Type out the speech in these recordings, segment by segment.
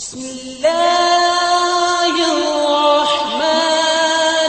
بسم اللہ الرحمن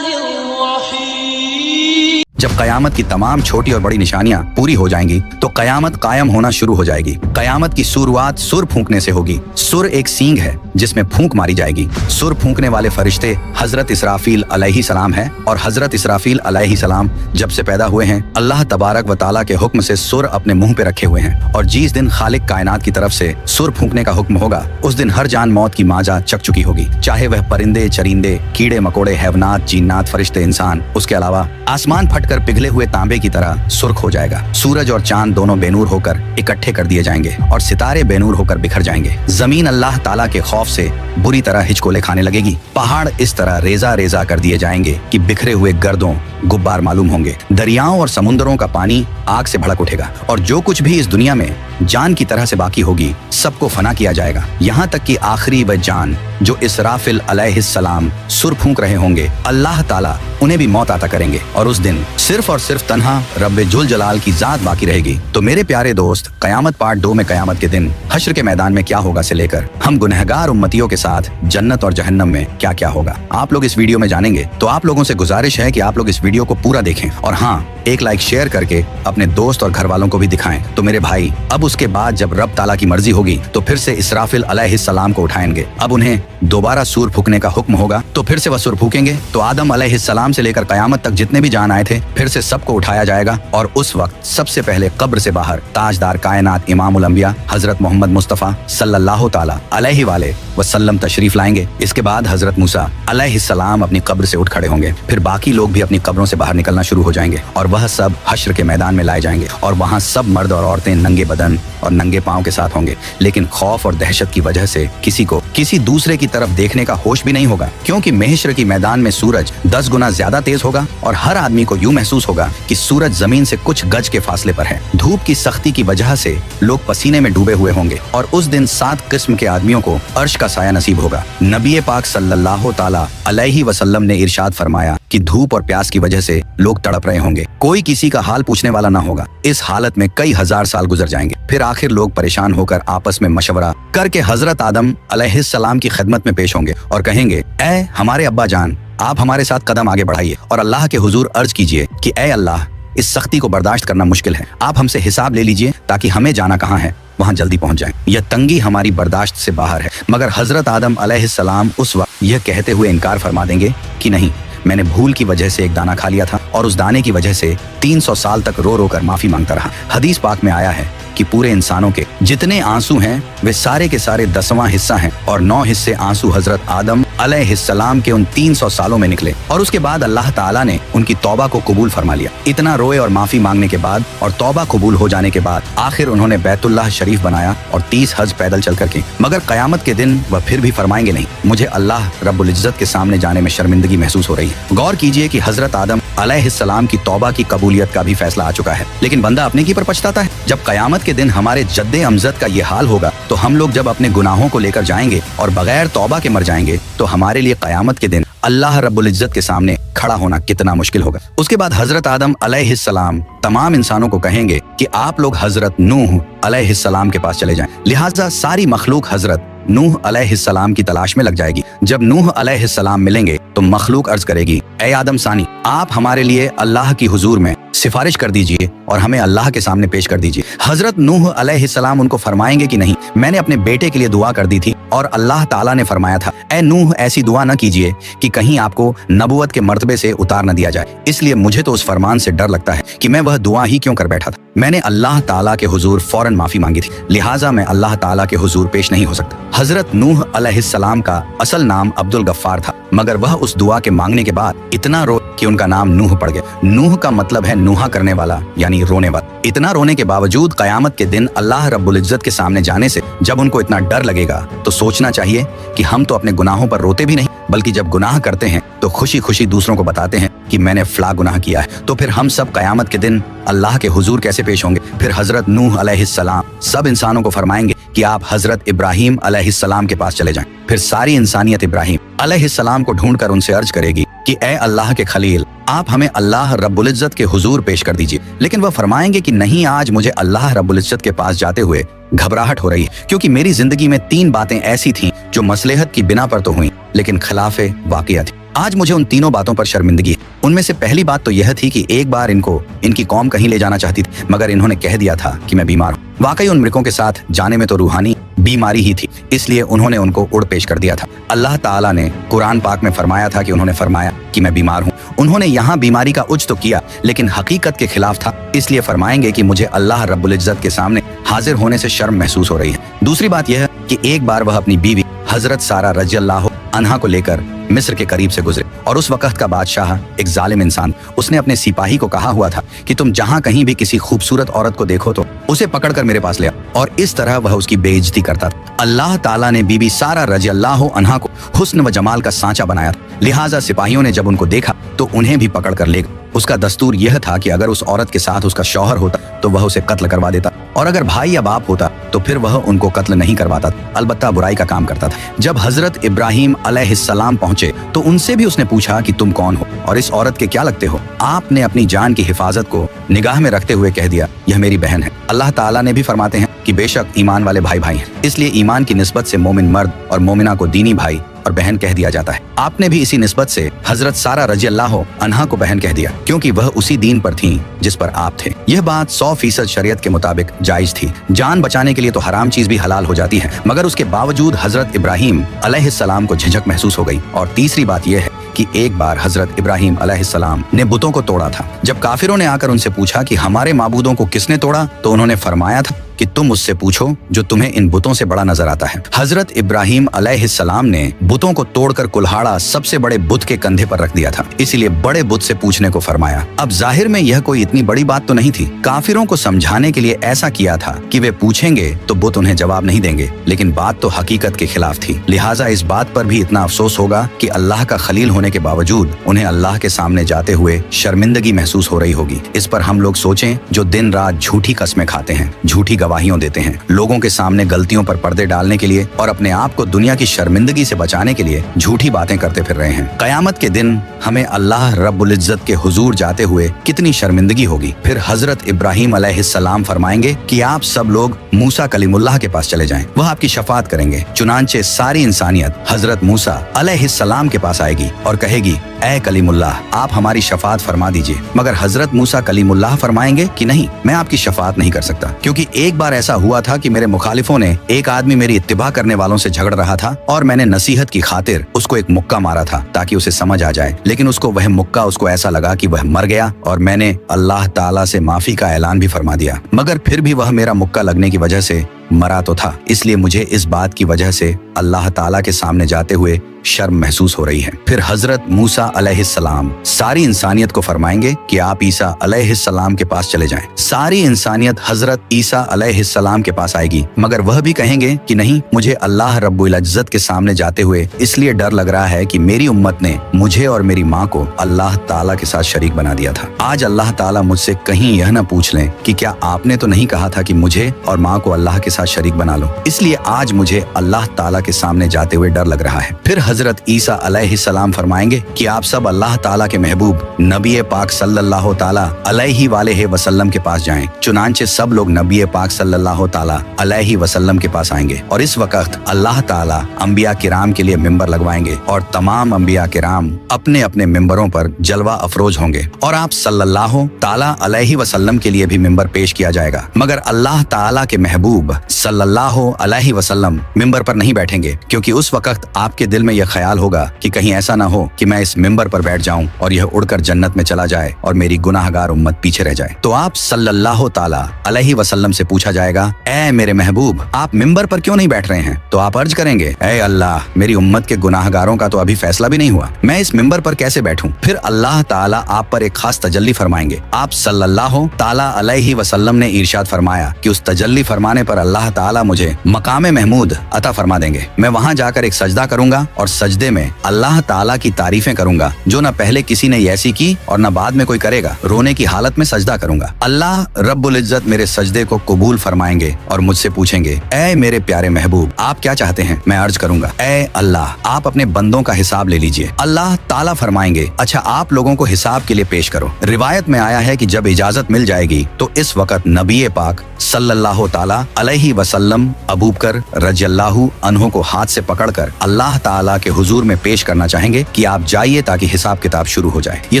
الرحیم۔ جب قیامت کی تمام چھوٹی اور بڑی نشانیاں پوری ہو جائیں گی تو قیامت قائم ہونا شروع ہو جائے گی۔ قیامت کی شروعات سر پھونکنے سے ہوگی۔ سر ایک سینگ ہے جس میں پھونک ماری جائے گی۔ سر پھونکنے والے فرشتے حضرت اسرافیل علیہ السلام ہے، اور حضرت اسرافیل علیہ السلام جب سے پیدا ہوئے ہیں اللہ تبارک و تعالیٰ کے حکم سے سر اپنے منہ پہ رکھے ہوئے ہیں، اور جس دن خالق کائنات کی طرف سے سر پھونکنے کا حکم ہوگا اس دن ہر جان موت کی ماجا چک چکی ہوگی، چاہے وہ پرندے چرندے کیڑے مکوڑے حیوانات جنات فرشتے انسان۔ اس کے علاوہ آسمان پھٹ کر پگھلے ہوئے تانبے کی طرح سرخ ہو جائے گا۔ سورج اور چاند دونوں بے نور ہو کر اکٹھے کر دیے جائیں گے، اور ستارے بے نور ہو کر بکھر جائیں گے۔ زمین اللہ تعالیٰ کے خوف سے بری طرح ہچکولے کھانے لگے گی۔ پہاڑ اس طرح ریزہ ریزہ کر دیے جائیں گے کہ بکھرے ہوئے گردوں غبار معلوم ہوں گے۔ دریاؤں اور سمندروں کا پانی آگ سے بھڑک اٹھے گا، اور جو کچھ بھی اس دنیا میں جان کی طرح سے باقی ہوگی سب کو فنا کیا جائے گا، یہاں تک کہ آخری وہ جان جو اسرافیل علیہ السلام سر پھونک رہے ہوں گے اللہ تعالیٰ انہیں بھی موت عطا کریں گے، اور اس دن صرف اور صرف تنہا رب ذوال جلال کی ذات باقی رہے گی۔ تو میرے پیارے دوست، قیامت پارٹ 2 میں قیامت کے دن حشر کے میدان میں کیا ہوگا سے لے کر ہم گنہگار امتیوں کے ساتھ جنت اور جہنم میں کیا کیا ہوگا آپ لوگ اس ویڈیو میں جانیں گے۔ تو آپ لوگوں سے گزارش ہے کہ آپ لوگ اس ویڈیو کو پورا دیکھیں، اور ہاں ایک لائک شیئر کر کے اپنے دوست اور گھر والوں کو بھی دکھائیں۔ تو میرے بھائی، اب اس کے بعد جب رب تعالیٰ کی مرضی ہوگی تو پھر سے اسرافیل علیہ السلام کو اٹھائیں گے۔ اب انہیں دوبارہ سور پھونکنے کا حکم ہوگا تو پھر سے وہ سور پھونکیں گے، تو آدم علیہ السلام سے لے کر قیامت تک جتنے بھی جان آئے تھے پھر سے سب کو اٹھایا جائے گا، اور اس وقت سب سے پہلے قبر سے باہر تاجدار کائنات امام الانبیاء حضرت محمد مصطفیٰ صلی اللہ تعالیٰ علیہ وآلہ وسلم تشریف لائیں گے۔ اس کے بعد حضرت موسیٰ علیہ السلام اپنی قبر سے اٹھ کھڑے ہوں گے، پھر باقی لوگ بھی اپنی قبروں سے باہر نکلنا شروع ہو جائیں گے، اور وہ سب حشر کے میدان میں لائے جائیں گے، اور وہاں سب مرد اور عورتیں ننگے بدن اور ننگے پاؤں کے ساتھ ہوں گے، لیکن خوف اور دہشت کی وجہ سے کسی کو کسی دوسرے کی طرف دیکھنے کا ہوش بھی نہیں ہوگا، کیونکہ محشر کی میدان میں سورج 10 گنا زیادہ تیز ہوگا، اور ہر آدمی کو یوں محسوس ہوگا کہ سورج زمین سے کچھ گج کے فاصلے پر ہے۔ دھوپ کی سختی کی وجہ سے لوگ پسینے میں ڈوبے ہوئے ہوں گے، اور اس دن 7 قسم کے آدمیوں کو عرش کا سایہ نصیب ہوگا۔ نبی پاک صلی اللہ تعالیٰ علیہ وسلم نے ارشاد فرمایا کہ دھوپ اور پیاس کی وجہ سے لوگ تڑپ رہے ہوں گے، کوئی کسی کا حال پوچھنے والا نہ ہوگا۔ اس حالت میں کئی ہزار سال گزر جائیں گے، پھر آخر لوگ پریشان ہو کر آپس میں مشورہ کر کے حضرت آدم علیہ السلام کی خدمت میں پیش ہوں گے اور کہیں گے، اے ہمارے ابا جان، آپ ہمارے ساتھ قدم آگے بڑھائیے اور اللہ کے حضور عرض کیجئے کہ اے اللہ، اس سختی کو برداشت کرنا مشکل ہے، آپ ہم سے حساب لے لیجئے تاکہ ہمیں جانا کہاں ہے وہاں جلدی پہنچ جائیں، یہ تنگی ہماری برداشت سے باہر ہے۔ مگر حضرت آدم علیہ السلام اس وقت یہ کہتے ہوئے انکار فرما دیں گے کہ نہیں، میں نے بھول کی وجہ سے ایک دانہ کھا لیا تھا، اور اس دانے کی وجہ سے 300 سال تک رو رو کر معافی مانگتا رہا۔ حدیث پاک میں آیا ہے کہ پورے انسانوں کے جتنے آنسو ہیں وہ سارے کے سارے 10واں حصہ ہیں، اور 9 حصے آنسو حضرت آدم علیہ السلام کے ان 300 سالوں میں نکلے، اور اس کے بعد اللہ تعالیٰ نے ان کی توبہ کو قبول فرما لیا۔ اتنا روئے اور معافی مانگنے کے بعد اور توبہ قبول ہو جانے کے بعد آخر انہوں نے بیت اللہ شریف بنایا اور 30 حج پیدل چل کر کے، مگر قیامت کے دن وہ پھر بھی فرمائیں گے نہیں، مجھے اللہ رب العزت کے سامنے جانے میں شرمندگی محسوس ہو رہی ہے۔ غور کیجئے کہ حضرت آدم علیہ السلام کی توبہ کی قبولیت کا بھی فیصلہ آ چکا ہے، لیکن بندہ اپنے کی پر پچھتاتا ہے۔ جب قیامت کے دن ہمارے جد امجد کا یہ حال ہوگا تو ہم لوگ جب اپنے گناہوں کو لے کر جائیں گے اور بغیر توبہ کے مر جائیں گے تو ہمارے لیے قیامت کے دن اللہ رب العزت کے سامنے کھڑا ہونا کتنا مشکل ہوگا۔ اس کے بعد حضرت آدم علیہ السلام تمام انسانوں کو کہیں گے کہ آپ لوگ حضرت نوح علیہ السلام کے پاس چلے جائیں، لہٰذا ساری مخلوق حضرت نوح علیہ السلام کی تلاش میں لگ جائے گی۔ جب نوح علیہ السلام ملیں گے تو مخلوق عرض کرے گی، اے آدم ثانی، آپ ہمارے لیے اللہ کی حضور میں سفارش کر دیجئے اور ہمیں اللہ کے سامنے پیش کر دیجئے۔ حضرت نوح علیہ السلام ان کو فرمائیں گے کہ نہیں، میں نے اپنے بیٹے کے لیے دعا کر دی تھی، اور اللہ تعالیٰ نے فرمایا تھا، اے نوح ایسی دعا نہ کیجئے کہ کہیں آپ کو نبوت کے مرتبے سے اتار نہ دیا جائے، اس لیے مجھے تو اس فرمان سے ڈر لگتا ہے کہ میں وہ دعا ہی کیوں کر بیٹھا تھا، میں نے اللہ تعالیٰ کے حضور فوراً معافی مانگی تھی، لہٰذا میں اللہ تعالیٰ کے حضور پیش نہیں ہو سکتا۔ حضرت نوح علیہ السلام کا اصل نام عبد الغفار تھا، مگر وہ اس دعا کے مانگنے کے بعد اتنا رو کہ ان کا نام نوح پڑ گیا۔ نوح کا مطلب ہے نوحہ کرنے والا، یعنی رونے والا۔ اتنا رونے کے باوجود قیامت کے دن اللہ رب العزت کے سامنے جانے سے جب ان کو اتنا ڈر لگے گا تو سوچنا چاہیے کہ ہم تو اپنے گناہوں پر روتے بھی نہیں، بلکہ جب گناہ کرتے ہیں تو خوشی خوشی دوسروں کو بتاتے ہیں کہ میں نے فلاں گناہ کیا ہے، تو پھر ہم سب قیامت کے دن اللہ کے حضور کیسے پیش ہوں گے؟ پھر حضرت نوح علیہ السلام سب انسانوں کو فرمائیں گے کہ آپ حضرت ابراہیم علیہ السلام کے پاس چلے جائیں، پھر ساری انسانیت ابراہیم علیہ السلام کو ڈھونڈ کر ان سے عرض کرے گی کہ اے اللہ کے خلیل، آپ ہمیں اللہ رب العزت کے حضور پیش کر دیجئے، لیکن وہ فرمائیں گے کہ نہیں، آج مجھے اللہ رب العزت کے پاس جاتے ہوئے گھبراہٹ ہو رہی ہے، کیونکہ میری زندگی میں 3 باتیں ایسی تھیں जो मसलहत की बिना पर तो हुई लेकिन खिलाफे वाक़िया थी। आज मुझे उन तीनों बातों पर शर्मिंदगी है। उनमें से पहली बात तो यह थी कि एक बार इनको इनकी कौम कहीं ले जाना चाहती थी, मगर इन्होंने कह दिया था कि मैं बीमार हूँ। वाकई उन मृगों के साथ जाने में तो रूहानी बीमारी ही थी, इसलिए उन्होंने उनको उड़ पेश कर दिया था। अल्लाह ताला ने कुरान पाक में फरमाया था कि उन्होंने फरमाया कि मैं बीमार हूँ। उन्होंने यहाँ बीमारी का उज तो किया लेकिन हकीकत के खिलाफ था, इसलिए फरमाएंगे कि मुझे अल्लाह रब्बुल इज्जत के सामने हाजिर होने से शर्म महसूस हो रही है। दूसरी बात यह है कि एक बार वह अपनी बीवी हजरत सारा रज़ियल्लाहु अन्हा को लेकर मिस्र के करीब से गुजरे और उस वक्त का बादशाह एक जालिम इंसान, उसने अपने सिपाही को कहा हुआ था कि तुम जहां कहीं भी किसी खूबसूरत औरत को देखो तो उसे पकड़कर मेरे पास ले आओ, और इस तरह वह उसकी बेइज्जती करता था। अल्लाह ताला ने बीबी सारा रज़ियल्लाहु अन्हा को हुस्न व जमाल का सांचा बनाया था, लिहाजा सिपाहियों ने जब उनको देखा तो उन्हें भी पकड़ कर ले गए। उसका दस्तूर यह था कि अगर उस औरत के साथ उसका शौहर होता तो वह उसे कत्ल करवा देता, और अगर भाई या बाप होता तो फिर वह उनको कत्ल नहीं करवाता, अलबत्ता बुराई का काम करता था। जब हजरत इब्राहिम अलैहिस्सलाम पहुंचे तो उनसे भी उसने पूछा कि तुम कौन हो और इस औरत के क्या लगते हो। आपने अपनी जान की हिफाजत को निगाह में रखते हुए कह दिया, यह मेरी बहन है। अल्लाह ताला ने भी फरमाते हैं कि बेशक ईमान वाले भाई भाई हैं, इसलिए ईमान की निस्बत से मोमिन मर्द और मोमिना को दीनी भाई और बहन कह दिया जाता है। आपने भी इसी निस्बत से हजरत सारा रज़ियल्लाहु अन्हा को बहन कह दिया, क्योंकि वह उसी दीन पर थीं जिस पर आप थे। यह बात 100% शरीयत के मुताबिक जायज थी। जान बचाने के लिए तो हराम चीज भी हलाल हो जाती है, मगर उसके बावजूद हजरत इब्राहिम अलैहिस्सलाम को झिझक महसूस हो गई। और तीसरी बात यह है कि एक बार हजरत इब्राहिम अलैहिस्सलाम ने बुतों को तोड़ा था। जब काफिरों ने आकर उनसे पूछा कि हमारे माबूदों को किसने तोड़ा, तो उन्होंने फरमाया था कि तुम उससे पूछो जो तुम्हें इन बुतों से बड़ा नजर आता है। हजरत इब्राहिम अलैहिस्सलाम ने बुतों को तोड़कर कुल्हाड़ा सबसे बड़े बुत के कंधे पर रख दिया था, इसीलिए बड़े बुत से पूछने को फरमाया। अब जाहिर में यह कोई इतनी बड़ी बात तो नहीं थी। काफिरों को समझाने के लिए ऐसा किया था कि वे पूछेंगे तो बुत उन्हें जवाब नहीं देंगे, लेकिन बात तो हकीकत के खिलाफ थी। लिहाजा इस बात पर भी इतना अफसोस होगा कि अल्लाह का खलील होने के बावजूद उन्हें अल्लाह के सामने जाते हुए शर्मिंदगी महसूस हो रही होगी। इस पर हम लोग सोचें जो दिन रात झूठी कस्में खाते हैं, झूठी गवाहियों देते हैं, लोगों के सामने गलतियों पर पर्दे डालने के लिए और अपने आप को दुनिया की शर्मिंदगी से बचाने के लिए झूठी बातें करते फिर रहे हैं। कयामत के दिन हमें अल्लाह रब्बुल इज्जत के हुजूर जाते हुए कितनी शर्मिंदगी होगी। फिर हजरत इब्राहिम अलैहिस्सलाम फरमाएंगे कि आप सब लोग मूसा कलीमुल्लाह के पास चले जाएं, वह आपकी शफात करेंगे। चुनांचे सारी इंसानियत हजरत मूसा अलैहिस्सलाम के पास आएगी और कहेगी, ऐ कलीमुल्लाह आप हमारी शफात फरमा दीजिए। मगर हजरत मूसा कलीमुल्लाह फरमाएंगे कि नहीं, मैं आपकी शफात नहीं कर सकता, क्योंकि एक बार ऐसा हुआ था कि मेरे मुखालिफों ने एक आदमी मेरी इत्तिबा करने वालों से झगड़ रहा था और मैंने नसीहत की खातिर उसको एक मुक्का मारा था ताकि उसे समझ आ जाए, लेकिन उसको वह मुक्का उसको ऐसा लगा कि वह मर गया और मैंने अल्लाह ताला से माफी का ऐलान भी फरमा दिया, मगर फिर भी वह मेरा मुक्का लगने की वजह से मरा तो था। इसलिए मुझे इस बात की वजह से अल्लाह ताला के सामने जाते हुए शर्म महसूस हो रही है। फिर हजरत मूसा अलैहिस्सलाम सारी इंसानियत को फरमाएंगे कि आप ईसा अलैहिस्सलाम के पास चले जाएं। सारी इंसानियत हजरत ईसा अलैहिस्सलाम के पास आएगी, मगर वह भी कहेंगे कि नहीं, मुझे अल्लाह रब्बुल इज्जत के सामने जाते हुए इसलिए डर लग रहा है कि मेरी उम्मत ने मुझे और मेरी माँ को अल्लाह ताला के साथ शरीक बना दिया था। आज अल्लाह ताला मुझसे कहीं यह न पूछ लें कि क्या आपने तो नहीं कहा था कि मुझे और माँ को अल्लाह के साथ शरीक बना लो। इसलिए आज मुझे अल्लाह ताला के सामने जाते हुए डर लग रहा है। फिर हजरत ईसा अलैहिस्सलाम फरमाएंगे कि आप सब अल्लाह ताला के महबूब नबी पाक सल्लल्लाहु ताला अलैहि वालेहि वसल्लम के पास जाएं। चुनांचे सब लोग नबी पाक सल्लल्लाहु ताला अलैहि वसल्लम के पास आएंगे और इस वक्त अल्लाह ताला अंबिया किराम के लिए मिंबर लगवाएंगे और तमाम अंबिया किराम अपने अपने मिंबरों पर जलवा अफरोज होंगे और आप सल्लल्लाहु ताला अलैहि वसल्लम के लिए भी मिंबर पेश किया जाएगा, मगर अल्लाह ताला के महबूब सल्लल्लाहु अलैहि वसल्लम मिंबर पर नहीं बैठेंगे, क्योंकि उस वक्त आपके दिल में यह ख्याल होगा कि कहीं ऐसा ना हो कि मैं इस मिंबर पर बैठ जाऊं और यह उड़कर जन्नत में चला जाए और मेरी गुनाहगार उम्मत पीछे रह जाए। तो आप सल्लल्लाहु ताला अलैहि वसल्लम से पूछा जाएगा, ऐ मेरे महबूब आप मिंबर पर क्यों नहीं बैठ रहे हैं? तो आप अर्ज करेंगे, ऐ अल्लाह मेरी उम्मत के गुनाहगारों का तो अभी फैसला भी नहीं हुआ, मैं इस मिंबर पर कैसे बैठूं? फिर अल्लाह ताला आप पर एक खास तजल्ली फरमाएंगे। आप सल्लल्लाहु ताला अलैहि वसल्लम ने इरशाद फरमाया कि उस तजल्ली फरमाने पर अल्लाह ताला मुझे मकाम महमूद अता फरमा देंगे। मैं वहां जाकर एक सजदा करूंगा और सजदे में अल्लाह ताला की तारीफें करूंगा जो न पहले किसी ने ऐसी की और न बाद में कोई करेगा। रोने की हालत में सजदा करूंगा। अल्लाह रब्बुल इज्जत मेरे सजदे को कबूल फरमाएंगे और मुझसे पूछेंगे, ऐ मेरे प्यारे महबूब आप क्या चाहते हैं? मैं अर्ज करूंगा, ऐ अल्लाह आप अपने बंदों का हिसाब ले लीजिए। अल्लाह ताला फरमाएंगे, अच्छा आप लोगों को हिसाब के लिए पेश करो। रिवायत में आया है कि जब इजाजत मिल जाएगी तो इस वक्त नबी पाक सल्लल्लाहु ताला अलैहि अलैहि वसल्लम अबू बकर रज़ियल्लाहु अन्हु को हाथ से पकड़कर अल्लाह ताला के हुजूर में पेश करना चाहेंगे कि आप जाइए ताकि हिसाब किताब शुरू हो जाए। ये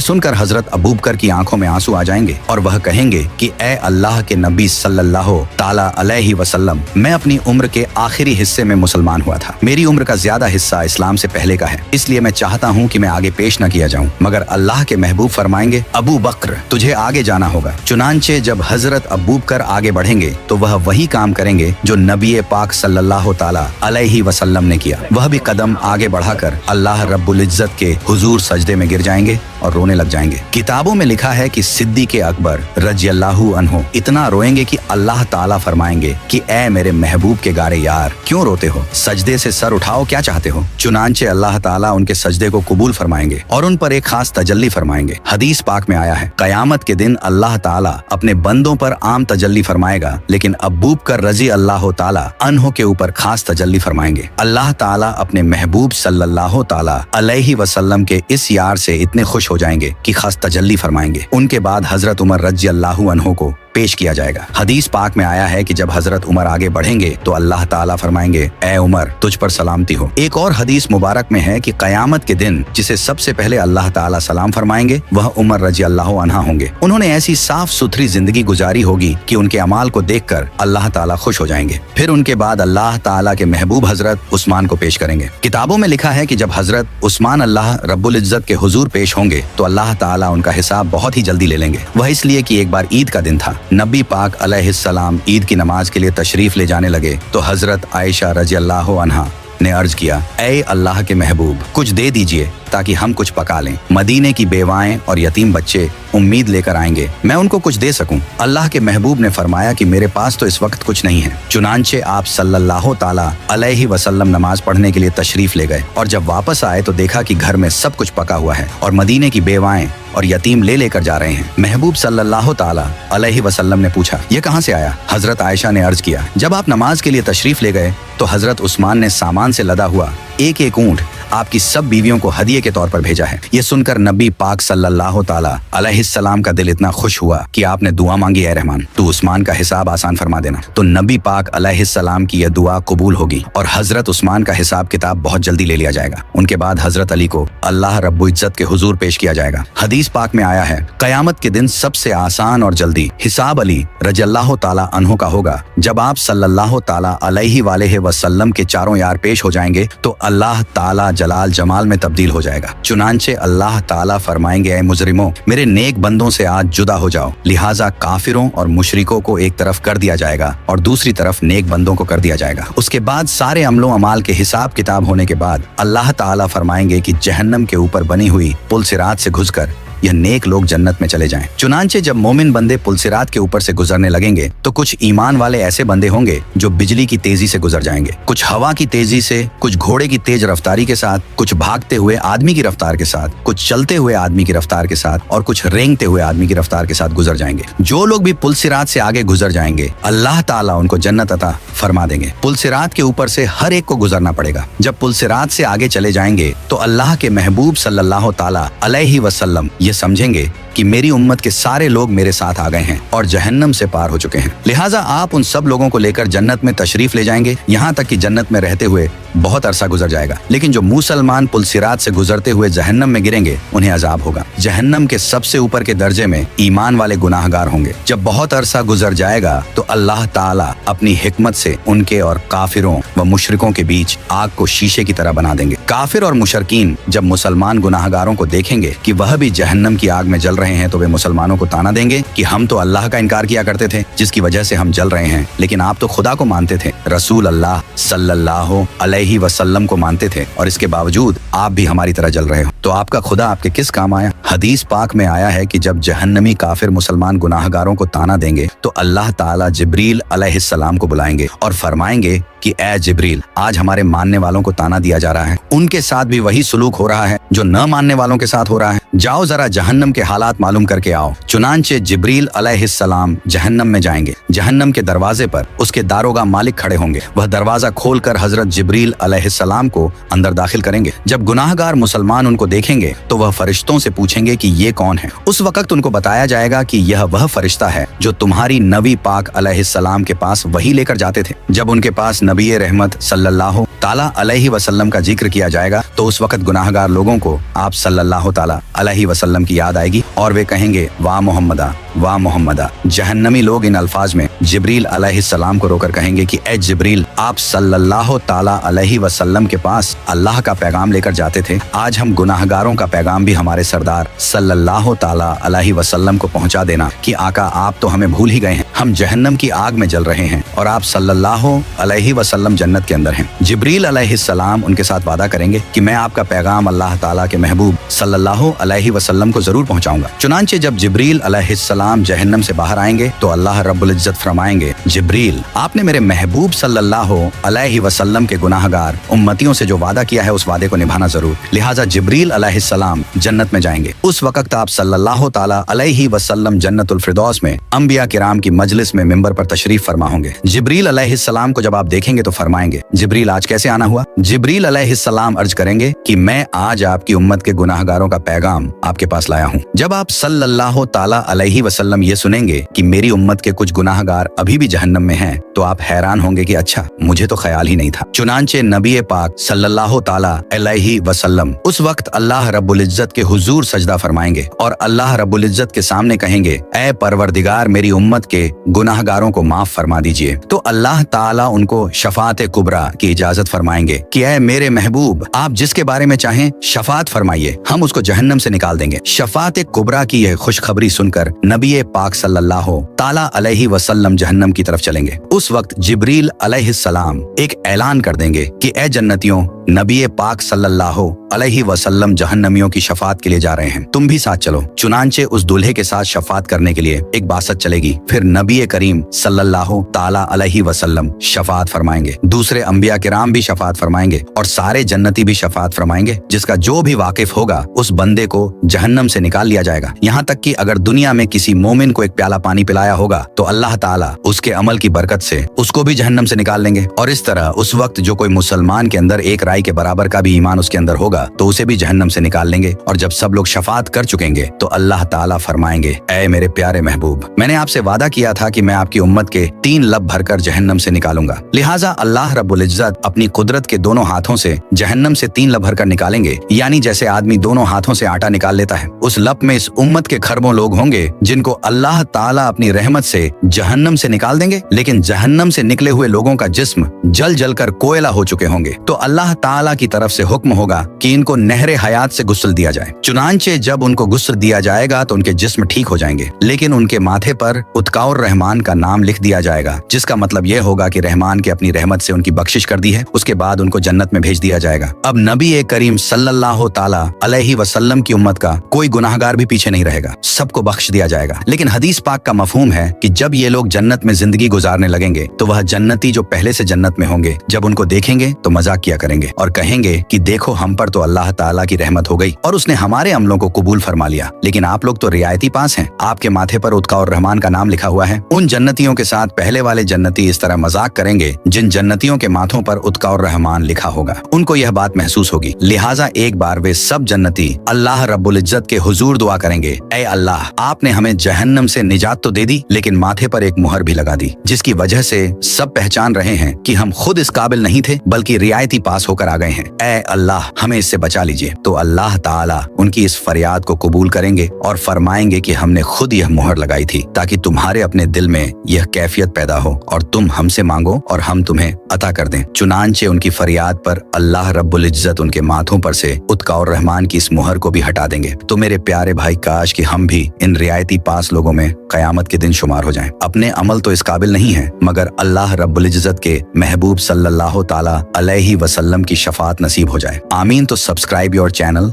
सुनकर हजरत अबू बकर की आंखों में आंसू आ जाएंगे और वह कहेंगे कि ए अल्लाह के नबी सल्लल्लाहु ताला अलैहि वसल्लम, मैं अपनी उम्र के आखिरी हिस्से में मुसलमान हुआ था। मेरी उम्र का ज्यादा हिस्सा इस्लाम से पहले का है, इसलिए मैं चाहता हूँ कि मैं आगे पेश न किया जाऊँ। मगर अल्लाह के महबूब फरमाएंगे, अबू बकर तुझे आगे जाना होगा। चुनांचे जब हजरत अबू बकर आगे बढ़ेंगे तो वह वही काम करेंगे जो नबी पाक सल्लल्लाहु ताला अलैहि वसल्लम ने किया। वह भी कदम आगे बढ़ाकर अल्लाह रब्बुल इज्जत के हुजूर सजदे में गिर जाएंगे और रोने लग जाएंगे। किताबों में लिखा है कि सिद्दीक़ अकबर रज़ियल्लाहु अन्हु इतना रोएंगे कि अल्लाह ताला फरमाएंगे कि ए मेरे महबूब के गारे यार, क्यों रोते हो? सजदे से सर उठाओ, क्या चाहते हो? चुनांचे अल्लाह ताला उनके सजदे को कबूल फरमाएंगे और उन पर एक खास तजल्ली फरमाएंगे। हदीस पाक में आया है, कयामत के दिन अल्लाह ताला अपने बंदों पर आम तजल्ली फरमाएगा, लेकिन अबू बकर रज़ियल्लाहु ताला अन्हु के ऊपर खास तजल्ली फरमाएंगे। अल्लाह ताला अपने महबूब सल्लल्लाहु ताला अलैहि वसल्लम के इस यार से इतने खुश हो जाएंगे कि खास तजल्ली फरमाएंगे। उनके बाद हजरत उमर रज़ियल्लाहु अन्हु को पेश किया जाएगा। हदीस पाक में आया है कि जब हजरत उमर आगे बढ़ेंगे तो अल्लाह ताला फरमाएंगे, ए उमर तुझ पर सलामती हो। एक और हदीस मुबारक में है कि कयामत के दिन जिसे सबसे पहले अल्लाह ताला सलाम फरमाएंगे वह उमर रज़ियल्लाहु अन्हा होंगे। उन्होंने ऐसी साफ सुथरी जिंदगी गुजारी होगी कि उनके अमाल को देखकर अल्लाह ताला खुश हो जाएंगे। फिर उनके बाद अल्लाह ताला के महबूब हजरत उस्मान को पेश करेंगे। किताबों में लिखा है कि जब हजरत उस्मान अल्लाह रब्बुल इज्जत के हुजूर पेश होंगे तो अल्लाह ताला उनका हिसाब बहुत ही जल्दी ले लेंगे। वह इसलिए कि एक बार ईद का दिन था। नबी पाक अलैहिस्सलाम ईद की नमाज के लिए तशरीफ ले जाने लगे तो हजरत आयशा रज़ियल्लाहु अन्हा ने अर्ज किया, ए अल्लाह के महबूब कुछ दे दीजिए ताकि हम कुछ पका लें। मदीने की बेवाएं और यतीम बच्चे उम्मीद लेकर आएंगे, मैं उनको कुछ दे सकूं। अल्लाह के महबूब ने फरमाया कि मेरे पास तो इस वक्त कुछ नहीं है। चुनांचे आप सल्लल्लाहु ताला अलैहि वसल्लम नमाज पढ़ने के लिए तशरीफ ले गए और जब वापस आए तो देखा कि घर में सब कुछ पका हुआ है और मदीने की बेवाएं और यतीम ले लेकर जा रहे हैं। महबूब सल्लल्लाहु ताला अलैहि वसल्लम ने पूछा, ये कहाँ से आया? हजरत आयशा ने अर्ज किया, जब आप नमाज के लिए तशरीफ ले गए तो हजरत उस्मान ने सामान से लदा हुआ एक एक ऊंट आपकी सब बीवियों को हदिये के तौर पर भेजा है। ये सुनकर नबी पाक सल्लल्लाहु ताला अलैहिस्सलाम का दिल इतना खुश हुआ कि आपने दुआ मांगी, ए रहमान तू उस्मान का हिसाब आसान फरमा देना। तो नबी पाक अलैहिस्सलाम की यह दुआ कबूल होगी और हजरत उस्मान का हिसाब किताब बहुत जल्दी ले लिया जाएगा। उनके बाद हजरत अली को अल्लाह रब्बुल इज्जत के हुजूर पेश किया जाएगा। हदीस पाक में आया है, कयामत के दिन सबसे आसान और जल्दी हिसाब अली रज़ियल्लाहु ताला अन्हु का होगा। जब आप सल्लल्लाहु ताला अलैहि वसल्लम के चारों यार पेश हो जाएंगे तो अल्लाह ताला जलाल जमाल में तब्दील हो जाएगा। चुनांचे अल्लाह ताला फरमाएंगे, ऐ मुजरिमों मेरे नेक बंदों से आज जुदा हो जाओ। लिहाजा काफिरों और मुशरिकों को एक तरफ कर दिया जाएगा और दूसरी तरफ नेक बंदों को कर दिया जाएगा। उसके बाद सारे अमलों अमाल के हिसाब किताब होने के बाद अल्लाह ताला फरमाएंगे कि जहन्नम के ऊपर बनी हुई पुल सिरात से घुसकर यह नेक लोग जन्नत में चले जाएं। चुनांचे जब मोमिन बंदे पुलसिरात के ऊपर से गुजरने लगेंगे तो कुछ ईमान वाले ऐसे बंदे होंगे जो बिजली की तेजी से गुजर जाएंगे, कुछ हवा की तेजी से, कुछ घोड़े की तेज रफ्तारी के साथ, कुछ भागते हुए आदमी की रफ्तार के साथ, कुछ चलते हुए आदमी की रफ्तार के साथ और कुछ रेंगते हुए आदमी की रफ्तार के साथ गुजर जाएंगे। जो लोग भी पुलसिरात से आगे गुजर जाएंगे अल्लाह ताला उनको जन्नत अता फरमा देंगे। पुलसिरात के ऊपर से हर एक को गुजरना पड़ेगा। जब पुलसिरात से आगे चले जाएंगे तो अल्लाह के महबूब सल्लल्लाहु ताला अलैहि वसल्लम ये समझेंगे कि मेरी उम्मत के सारे लोग मेरे साथ आ गए हैं और जहन्नम से पार हो चुके हैं। लिहाजा आप उन सब लोगों को लेकर जन्नत में तशरीफ ले जाएंगे, यहाँ तक कि जन्नत में रहते हुए बहुत अरसा गुजर जाएगा। लेकिन जो मुसलमान पुलसिरात से गुजरते हुए जहन्नम में गिरेंगे उन्हें अजाब होगा। जहन्नम के सबसे ऊपर के दर्जे में ईमान वाले गुनाहगार होंगे। जब बहुत अरसा गुजर जाएगा तो अल्लाह ताला अपनी हिकमत से उनके और काफिरों व मुशरिकों के बीच आग को शीशे की तरह बना देंगे। काफिर और मुशरकीन जब मुसलमान गुनाहगारों को देखेंगे कि वह भी जहन्नम की आग में जल रहे हैं तो वे मुसलमानों को ताना देंगे कि हम तो अल्लाह का इनकार किया करते थे जिसकी वजह से हम जल रहे हैं, लेकिन आप तो खुदा को मानते थे, रसूल अल्लाह सल्लल्लाहु अलैहि वसल्लम को मानते थे और इसके बावजूद आप भी हमारी तरह जल रहे हो, तो आपका खुदा आपके किस काम आया? हदीस पाक में आया है कि जब जहन्नमी काफिर मुसलमान गुनाहगारों को ताना देंगे तो अल्लाह ताला जिब्रील अलैहिस्सलाम को बुलाएंगे और फरमाएंगे कि ए जिब्रील, आज हमारे मानने वालों को ताना दिया जा रहा है, उनके साथ भी वही सुलूक हो रहा है जो न मानने वालों के साथ हो रहा है। जाओ जरा जहन्नम के हालात मालूम करके आओ। चुनांचे जिब्रील अलैहिस्सलाम जहन्नम में जाएंगे। जहन्नम के दरवाजे पर उसके दारोगा मालिक खड़े होंगे। वह दरवाजा खोलकर हजरत जिब्रील अलैहिस्सलाम को अंदर दाखिल करेंगे। जब गुनाहगार मुसलमान उनको देखेंगे तो वह फरिश्तों से पूछेंगे कि ये कौन है। उस वक्त उनको बताया जाएगा कि यह वह फरिश्ता है जो तुम्हारी नबी पाक अलैहिस्सलाम के पास वही लेकर जाते थे। जब उनके पास नबी रहमत सल्लल्लाहु ताला अलैहि वसल्लम का जिक्र किया जाएगा तो उस वक्त गुनाहगार लोगों को आप सल्लल्लाहु ताला अलैहि वसल्लम की याद आएगी और वे कहेंगे वाह मोहम्मदा, वाह मोहम्मदा। जहन्नमी लोग इन अल्फाज में जिब्रील अलैहिस्सलाम को रोकर कहेंगे कि ए जिब्रील, आप सल्लल्लाहु ताला अलैहि वसल्लम के पास अल्लाह का पैगाम लेकर जाते थे। आज हम गुनाहगारों का पैगाम भी हमारे सरदार सल्लल्लाहु ताला अलैहि वसल्लम को पहुंचा देना कि आका आप तो हमें भूल ही गए हैं। हम जहन्नम की आग में जल रहे हैं और आप सल्लल्लाहु अलैहि वसल्लम जन्नत के अंदर हैं। जिब्रील अलैहिस्सलाम उनके साथ वादा करेंगे कि मैं आपका पैगाम अल्लाह ताला के महबूब सल्लल्लाहु अलैहि वसल्लम को जरूर पहुंचाऊंगा। चुनांचे जब जिब्रील अलैहिस्सलाम जहन्नम से बाहर आएंगे तो अल्लाह रब्बुल इज्जत फरमाएंगे, जिब्रील आपने मेरे महबूब सल्लल्लाहु अलैहि वसल्लम के गुनाहगार उम्मतियों से जो वादा किया है उस वादे को निभाना जरूर। लिहाजा जिब्रील अलैहिस्सलाम जन्नत में जाएंगे। उस वक्त आप सल्लल्लाहु ताला अलैहि वसल्लम जन्नतुल फिरदौस में अंबिया किराम की मजलिस में मिंबर पर तशरीफ फरमा होंगे। जिब्रील अलैहिस्सलाम को जब आप देखेंगे तो फरमाएंगे, जिब्रील आज कैसे आना हुआ? जिब्रील अलैहिस्सलाम अर्ज करेंगे कि मैं आज आपकी उम्मत के गुनाहगारों का पैगाम आपके पास लाया हूँ। जब आप सल्लल्लाहु ताला अलैहि वसल्लम ये सुनेंगे कि मेरी उम्मत के कुछ गुनाहगार अभी भी जहन्नम में हैं, तो आप हैरान होंगे कि अच्छा, मुझे तो ख्याल ही नहीं था। चुनांचे नबी पाक सल्लल्लाहु ताला अलैहि वसल्लम उस वक्त अल्लाह रब्बुल इज्जत के हुजूर सजदा फरमाएंगे और अल्लाह रब्बुल इज्जत के सामने कहेंगे, ऐ परवरदिगार मेरी उम्मत के गुनाहगारों को माफ फरमा दीजिए। तो अल्लाह ताला उनको शफात कुबरा की इजाजत फरमाएंगे कि ऐ मेरे महबूब, आप जिसके बारे में चाहें शफात फरमाइए, हम उसको जहन्नम से निकाल देंगे। शफात कुबरा की यह खुशखबरी सुनकर नबी पाक सल्लल्लाहु ताला अलैहि वसल्लम जहन्नम की तरफ चलेंगे। उस वक्त जिब्रील अलैहिस्सलाम एक ऐलान कर देंगे कि ए जन्नतियों, नबी पाक सल्लल्लाहु अलैहि वसल्लम जहन्नमियों की शफात के लिए जा रहे हैं, तुम भी साथ चलो। चुनांचे उस दूल्हे के साथ शफात करने के लिए एक बासत चलेगी। फिर नबी करीम सल्लल्लाहु ताला अलैहि वसल्लम शफात फरमाएंगे, दूसरे अंबिया किराम भी शफात फरमाएंगे और सारे जन्नती भी शफात फरमाएंगे। जिसका जो भी वाकिफ होगा उस बंदे को जहन्नम से निकाल लिया जाएगा। यहाँ तक कि अगर दुनिया में किसी मोमिन को एक प्याला पानी पिलाया होगा तो अल्लाह ताला उसके अमल की बरकत से उसको भी जहन्नम से निकाल लेंगे। और इस तरह उस वक्त जो कोई मुसलमान के अंदर एक राई के बराबर का भी ईमान उसके अंदर होगा तो उसे भी जहन्नम से निकाल लेंगे। और जब सब लोग शफात कर चुकेंगे तो अल्लाह ताला फरमाएंगे, ऐ मेरे प्यारे महबूब, मैंने आपसे वादा किया था कि मैं आपकी उम्मत के 3 लब भरकर जहन्नम से निकालूंगा। लिहाजा अल्लाह रब्बुल इज्जत अपनी कुदरत के दोनों हाथों से जहन्नम से 3 लब भरकर निकालेंगे। यानी जैसे आदमी दोनों हाथों से आटा निकाल लेता है, उस लब में इस उम्मत के खरबों लोग होंगे जिनको अल्लाह ताला अपनी रहमत से जहन्नम से निकाल देंगे। लेकिन जहन्नम से निकले हुए लोगों का जिस्म जल जल कर कोयला हो चुके होंगे। तो अल्लाह ताला की तरफ से हुक्म होगा कि इनको नहरे हयात से गुस्ल दिया जाए। चुनांचे जब उनको गुस्ल दिया जाएगा तो उनके जिस्म ठीक हो जाएंगे, लेकिन उनके माथे पर उत्काउर रहमान का नाम लिख दिया जाएगा, जिसका मतलब यह होगा कि रहमान के अपनी रहमत से उनकी बख्शिश कर दी है। उसके बाद उनको जन्नत में भेज दिया जाएगा। अब नबी करीम सल्लल्लाहु ताला अलैहि वसल्लम की उम्मत का कोई गुनाहगार भी पीछे नहीं रहेगा, सबको बख्श दिया जाएगा। लेकिन हदीस पाक का मफहूम है कि जब ये लोग जन्नत में जिंदगी गुजारने लगेंगे तो वह जन्नती जो पहले से जन्नत में होंगे जब उनको देखेंगे तो मजाक किया करेंगे और कहेंगे कि देखो हम पर तो अल्लाह ताला की रहमत हो गई और उसने हमारे अमलों को कबूल फरमा लिया, लेकिन आप लोग तो रियायती पास हैं, आपके माथे पर उत्का और रहमान का नाम लिखा हुआ है। उन जन्नतियों के साथ पहले वाले जन्नती इस तरह मजाक करेंगे जिन जन्नतियों के माथों पर उत्का और रहमान लिखा होगा। उनको यह बात महसूस होगी। लिहाजा एक बार वे सब जन्नती अल्लाह रब्बुल इज्जत के हुजूर दुआ करेंगे, ऐ अल्लाह, आपने हमें जहन्नम से निजात तो दे दी, लेकिन माथे पर एक मुहर भी लगा दी, जिसकी वजह से सब पहचान रहे हैं कि हम खुद इस काबिल नहीं थे बल्कि रियायती पास होकर आ गए हैं। ऐ अल्लाह, हमें इससे बचा लीजिए। तो अल्लाह ताला उनकी इस फरियाद को कबूल करेंगे और फरमाएंगे कि हमने खुद यह मुहर लगाई थी ताकि तुम्हारे अपने दिल में यह कैफियत पैदा हो और तुम हमसे मांगो और हम तुम्हें अता कर दें। चुनांचे उनकी फरियाद पर अल्लाह रब्बुल इज्जत उनके माथों पर से उत्का और रहमान की इस मुहर को भी हटा देंगे। तो मेरे प्यारे भाई, काश कि हम भी इन रियायती पास लोगों में कयामत के दिन शुमार हो जाएं। अपने अमल तो इस काबिल नहीं है, मगर अल्लाह रब्बुल इज्जत के महबूब सल्लल्लाहु ताला अलैहि वसल्लम की शफात नसीब हो जाए। आमीन। तो सब्सक्राइब योर चैनल